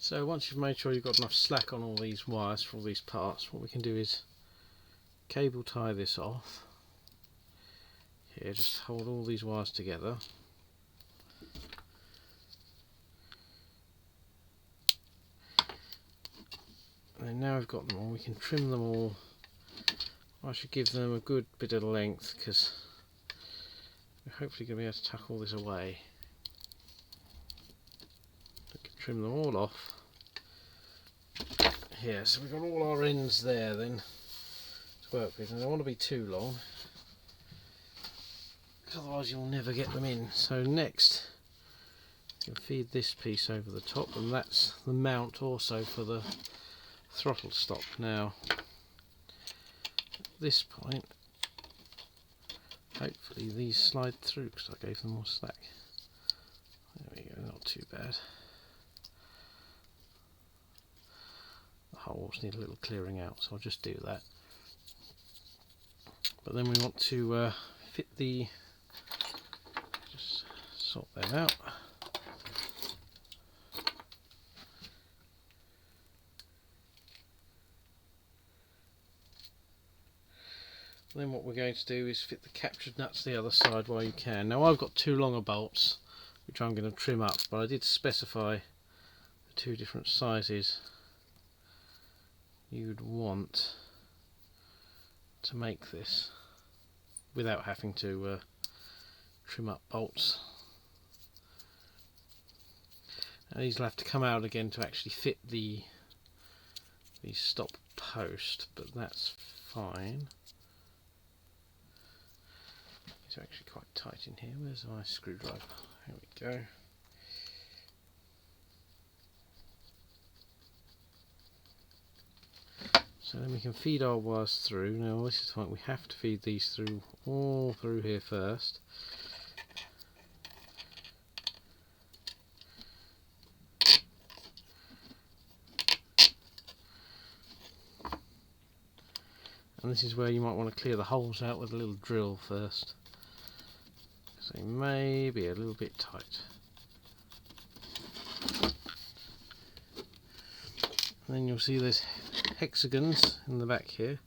So once you've made sure you've got enough slack on all these wires for all these parts, what we can do is cable tie this off. Here, just hold all these wires together. And now we've got them all, we can trim them all. I should give them a good bit of length because we're hopefully going to be able to tuck all this away. We can trim them all off. Here, so we've got all our ends there then to work with, and they don't want to be too long because otherwise you'll never get them in. So next you can feed this piece over the top, and that's the mount also for the throttle stop. Now at this point hopefully these slide through because I gave them more slack. There we go, not too bad. The holes need a little clearing out, so I'll just do that. But then we want to fit the, just sort them out. Then what we're going to do is fit the captured nuts the other side while you can. Now I've got two longer bolts which I'm going to trim up, but I did specify the two different sizes you'd want to make this without having to trim up bolts. Now these will have to come out again to actually fit the stop post, but that's fine. These are actually quite tight in here. Where's my screwdriver? Here we go. So then we can feed our wires through. Now this is the point, we have to feed these through, all through here first. And this is where you might want to clear the holes out with a little drill first, because they may be a little bit tight. And then you'll see there's hexagons in the back here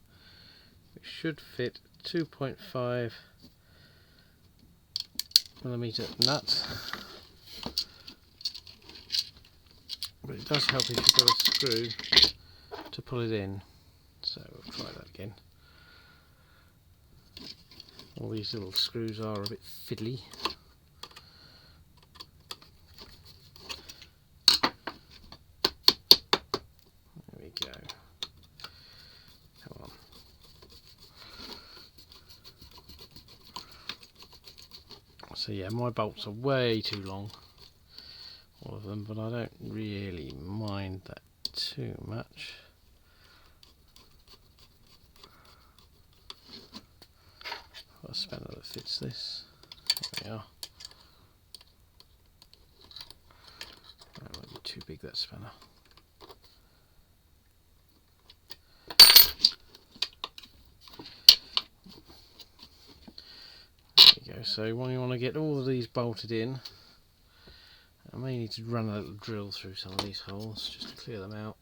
which should fit 2.5mm nut, but it does help if you've got a screw to pull it in. So we'll try that again. All these little screws are a bit fiddly. There we go. Come on. So yeah, my bolts are way too long, all of them, but I don't really mind that too much. A spanner that fits this. There we are. That might be too big, that spanner. There we go. So when you want to get all of these bolted in, I may need to run a little drill through some of these holes just to clear them out.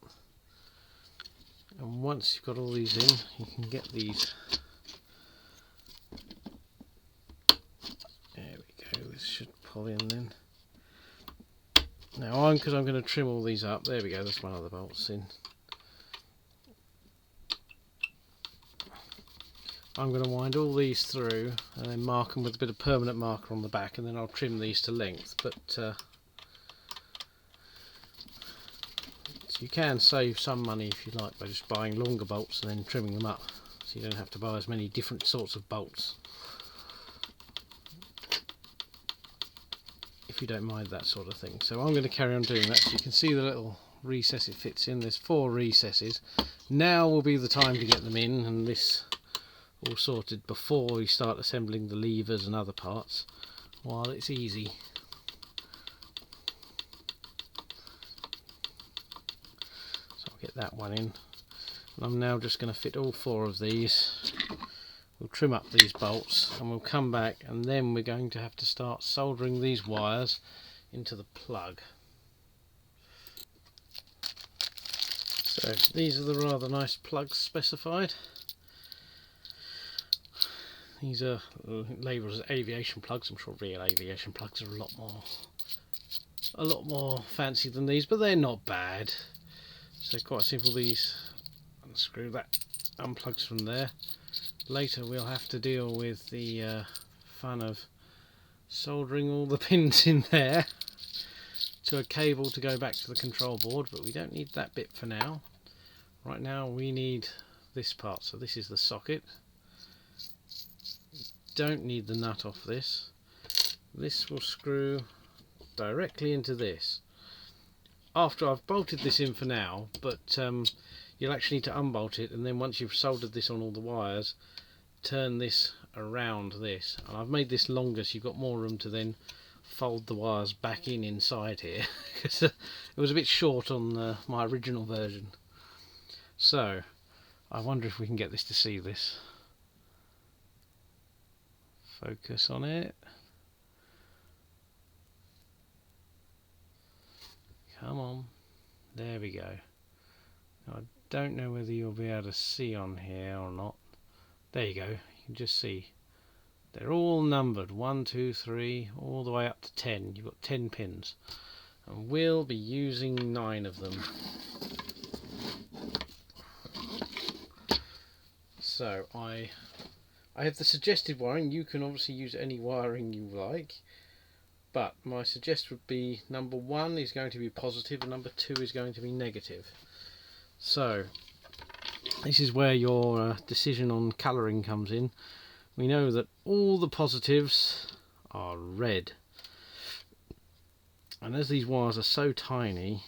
And once you've got all these in, you can get these. This should pull in then. Now because I'm going to trim all these up, there we go, that's one of the bolts in. I'm going to wind all these through and then mark them with a bit of permanent marker on the back, and then I'll trim these to length. But so you can save some money if you like by just buying longer bolts and then trimming them up, so you don't have to buy as many different sorts of bolts, if you don't mind that sort of thing. So I'm going to carry on doing that. So you can see the little recess it fits in. There's 4 recesses. Now will be the time to get them in, and this all sorted before we start assembling the levers and other parts, while it's easy. So I'll get that one in, and I'm now just going to fit all 4 of these. We'll trim up these bolts and we'll come back, and then we're going to have to start soldering these wires into the plug. So these are the rather nice plugs specified. These are labelled as aviation plugs. I'm sure real aviation plugs are a lot more fancy than these, but they're not bad. So quite simple. These unscrew that, unplugs from there. Later we'll have to deal with the fun of soldering all the pins in there to a cable to go back to the control board, but we don't need that bit for now. Right now we need this part. So this is the socket. Don't need the nut off this. This will screw directly into this. After I've bolted this in for now, but you'll actually need to unbolt it, and then once you've soldered this on all the wires, turn this around this. And I've made this longer so you've got more room to then fold the wires back in inside here, because it was a bit short on my original version. So I wonder if we can get this to see this. Focus on it. Come on. There we go. Now, I don't know whether you'll be able to see on here or not. There you go. You can just see. They're all numbered. 1, 2, 3, all the way up to 10. You've got 10 pins. And we'll be using 9 of them. So I have the suggested wiring. You can obviously use any wiring you like, but my suggestion would be number 1 is going to be positive and number 2 is going to be negative. So this is where your decision on colouring comes in. We know that all the positives are red, and as these wires are so tiny,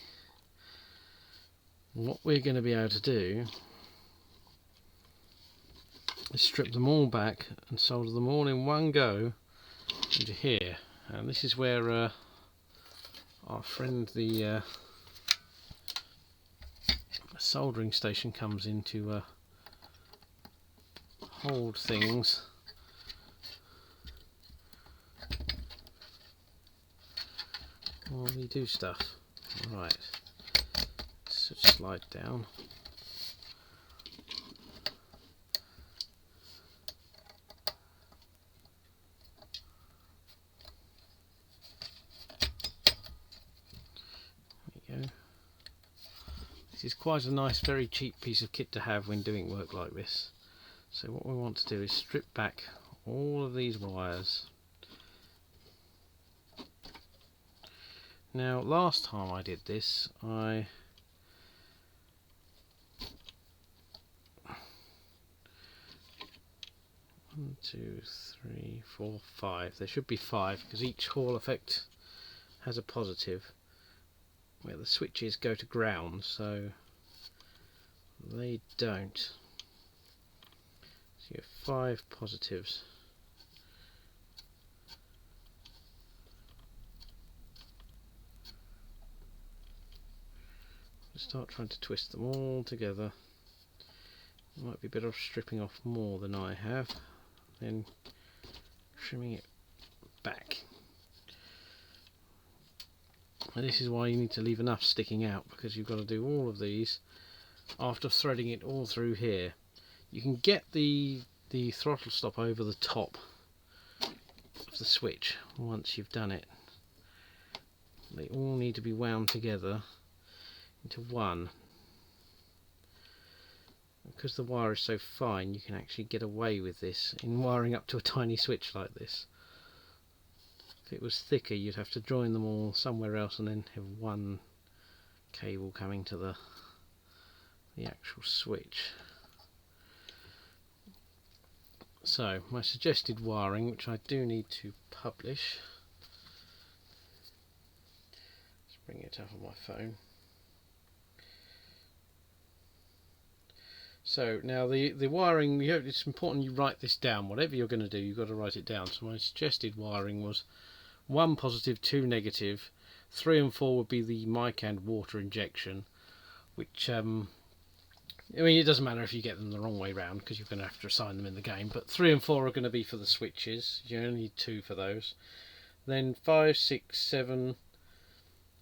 what we're going to be able to do is strip them all back and solder them all in one go into here. And this is where our friend the soldering station comes in to hold things while we do stuff. Right, so slide down. This is quite a nice, very cheap piece of kit to have when doing work like this. So what we want to do is strip back all of these wires. Now last time I did this, I one, two, three, four, 5. There should be 5 because each Hall effect has a positive. Where the switches go to ground, so they don't. So you have 5 positives. Start trying to twist them all together. You might be better off stripping off more than I have, then trimming it back. And this is why you need to leave enough sticking out, because you've got to do all of these after threading it all through here. You can get the throttle stop over the top of the switch once you've done it. They all need to be wound together into one. Because the wire is so fine, you can actually get away with this in wiring up to a tiny switch like this. If it was thicker, you'd have to join them all somewhere else and then have one cable coming to the actual switch. So my suggested wiring, which I do need to publish, let's bring it up on my phone. So now the wiring, it's important you write this down. Whatever you're going to do, you've got to write it down. So my suggested wiring was 1 positive, 2 negative, 3 and 4 would be the mic and water injection, which I mean, it doesn't matter if you get them the wrong way round because you're going to have to assign them in the game, but 3 and 4 are going to be for the switches. You only need 2 for those. Then 5, 6, 7,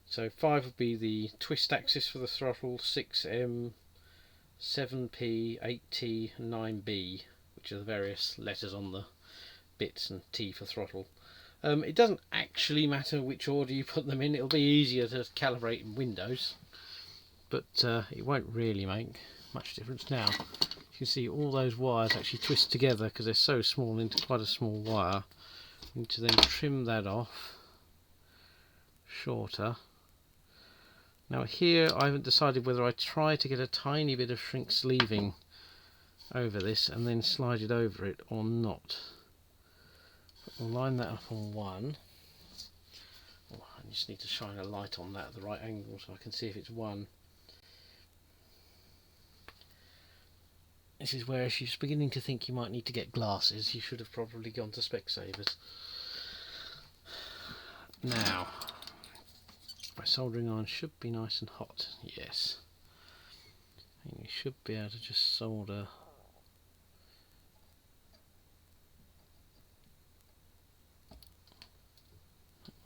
so 5 would be the twist axis for the throttle, 6M 7P, 8T and 9B, which are the various letters on the bits, and T for throttle. It doesn't actually matter which order you put them in, it'll be easier to calibrate in Windows, but it won't really make much difference. Now you can see all those wires actually twist together because they're so small into quite a small wire. You need to then trim that off shorter. Now here I haven't decided whether I try to get a tiny bit of shrink sleeving over this and then slide it over it or not. We'll line that up on one. Oh, I just need to shine a light on that at the right angle so I can see if it's one. This is where, if you're beginning to think you might need to get glasses, you should have probably gone to Specsavers. Now, my soldering iron should be nice and hot. Yes. And you should be able to just solder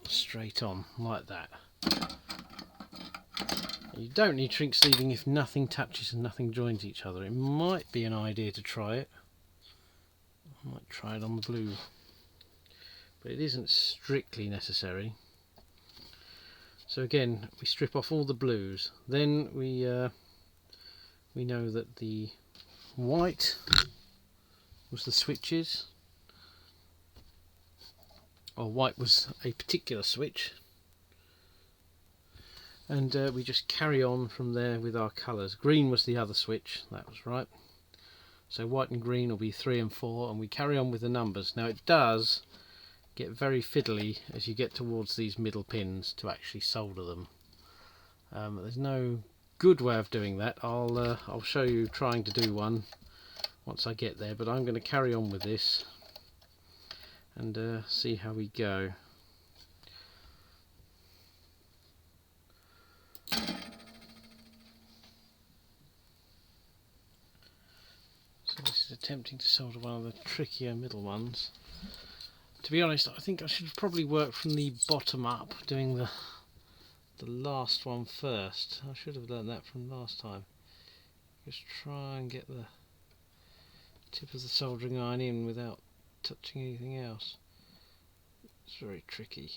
straight on like that. You don't need shrink sleeving if nothing touches and nothing joins each other. It might be an idea to try it. I might try it on the blue, but it isn't strictly necessary. So again, we strip off all the blues. Then we know that the white was the switches, or white was a particular switch, and we just carry on from there with our colours. Green was the other switch, that was right. So white and green will be 3 and 4, and we carry on with the numbers. Now it does get very fiddly as you get towards these middle pins to actually solder them. There's no good way of doing that. I'll show you trying to do one once I get there, but I'm going to carry on with this and see how we go. So this is attempting to solder one of the trickier middle ones. To be honest, I think I should probably work from the bottom up, doing the last one first. I should have learned that from last time. Just try and get the tip of the soldering iron in without touching anything else. It's very tricky.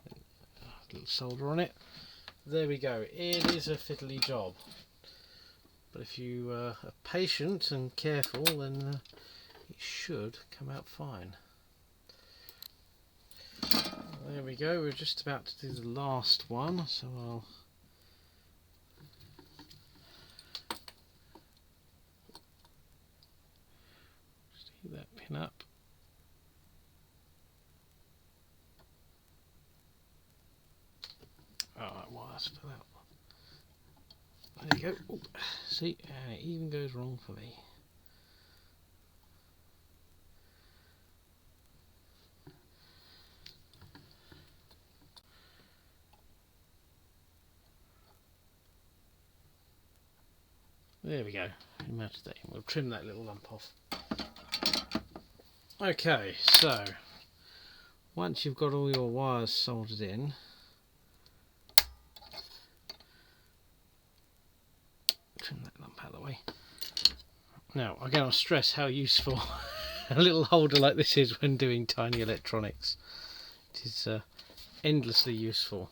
A little solder on it. There we go. It is a fiddly job, but if you are patient and careful, then it should come out fine. There we go. We're just about to do the last one, so I'll just heat that pin up. Alright, wires fell out. There you go. Ooh, see, it even goes wrong for me. There we go. Mounted that in. We'll trim that little lump off. Okay, so once you've got all your wires soldered in, trim that lump out of the way. Now, again, I'll stress how useful a little holder like this is when doing tiny electronics. It is endlessly useful.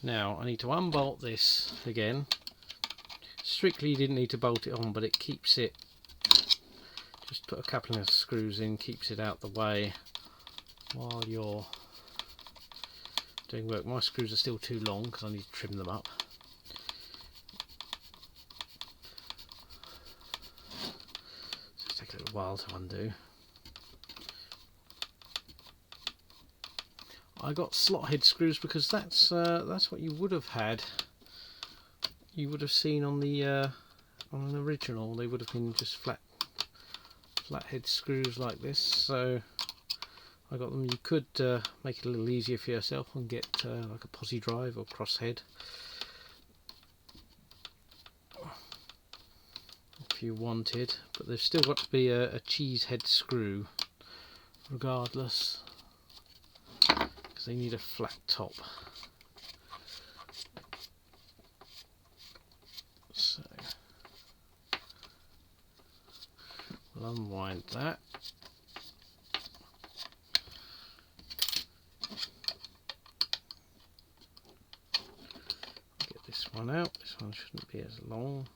Now, I need to unbolt this again. Strictly, you didn't need to bolt it on, but it keeps it, just put a couple of screws in, keeps it out the way while you're doing work. My screws are still too long because I need to trim them up. So it'll take a little while to undo. I got slot head screws because that's what you would have had. You would have seen on the on an original. They would have been just flat head screws like this. So I got them. You could make it a little easier for yourself and get like a posi drive or cross head if you wanted. But there's still got to be a cheese head screw, regardless, because they need a flat top. So I'll unwind that. Get this one out. This one shouldn't be as long.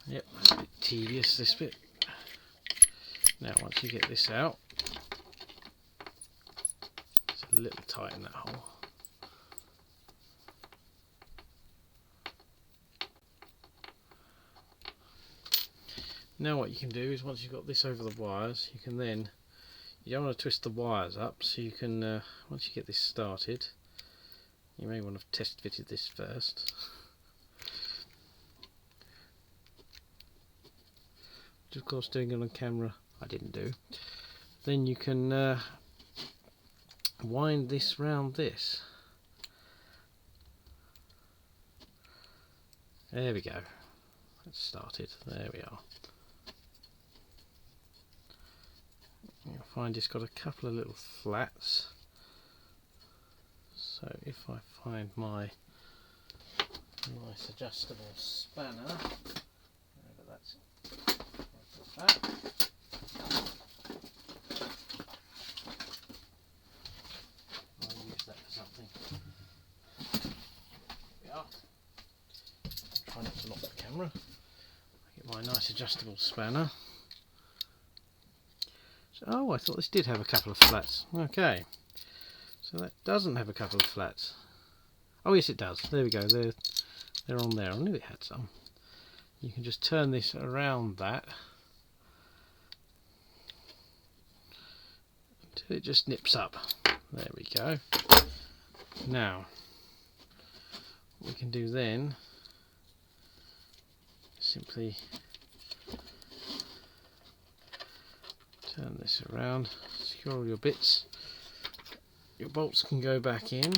Yep, that's a bit tedious, this bit. Now once you get this out, it's a little tight in that hole. Now what you can do is, once you've got this over the wires, you can then, you don't want to twist the wires up, so you can, once you get this started, you may want to have test fitted this first. Which of course, doing it on camera I didn't do. Then you can wind this round this. There we go. Let's start it. There we are. You'll find it's got a couple of little flats. So if I find my nice adjustable spanner, wherever that's that. I'll use that for something. There we are. Try not to knock the camera. Get my nice adjustable spanner. So, oh, I thought this did have a couple of flats. Okay, so that doesn't have a couple of flats. Oh yes, it does. There we go. They're on there. I knew it had some. You can just turn this around that until it just nips up. There we go. Now, what we can do then, simply turn this around, secure all your bits. Your bolts can go back in.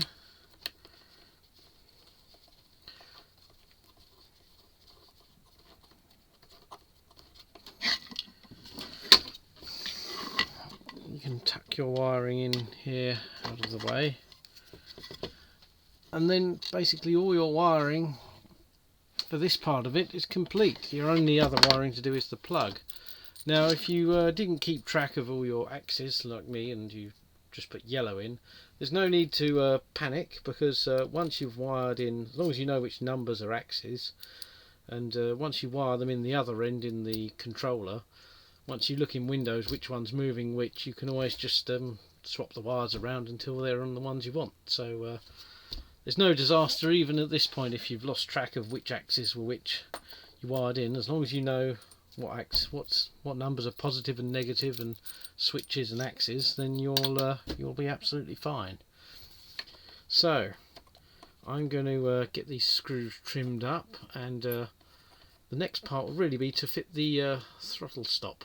You can tuck your wiring in here out of the way, and then basically all your wiring for this part of it is complete. Your only other wiring to do is the plug. Now if you didn't keep track of all your axes like me and you just put yellow in, there's no need to panic, because once you've wired in, as long as you know which numbers are axes, and once you wire them in the other end in the controller, once you look in Windows which one's moving which, you can always just swap the wires around until they're on the ones you want. So there's no disaster even at this point if you've lost track of which axes were which you wired in. As long as you know what numbers are positive and negative and switches and axes, then you'll be absolutely fine. So I'm going to get these screws trimmed up, and the next part will really be to fit the throttle stop.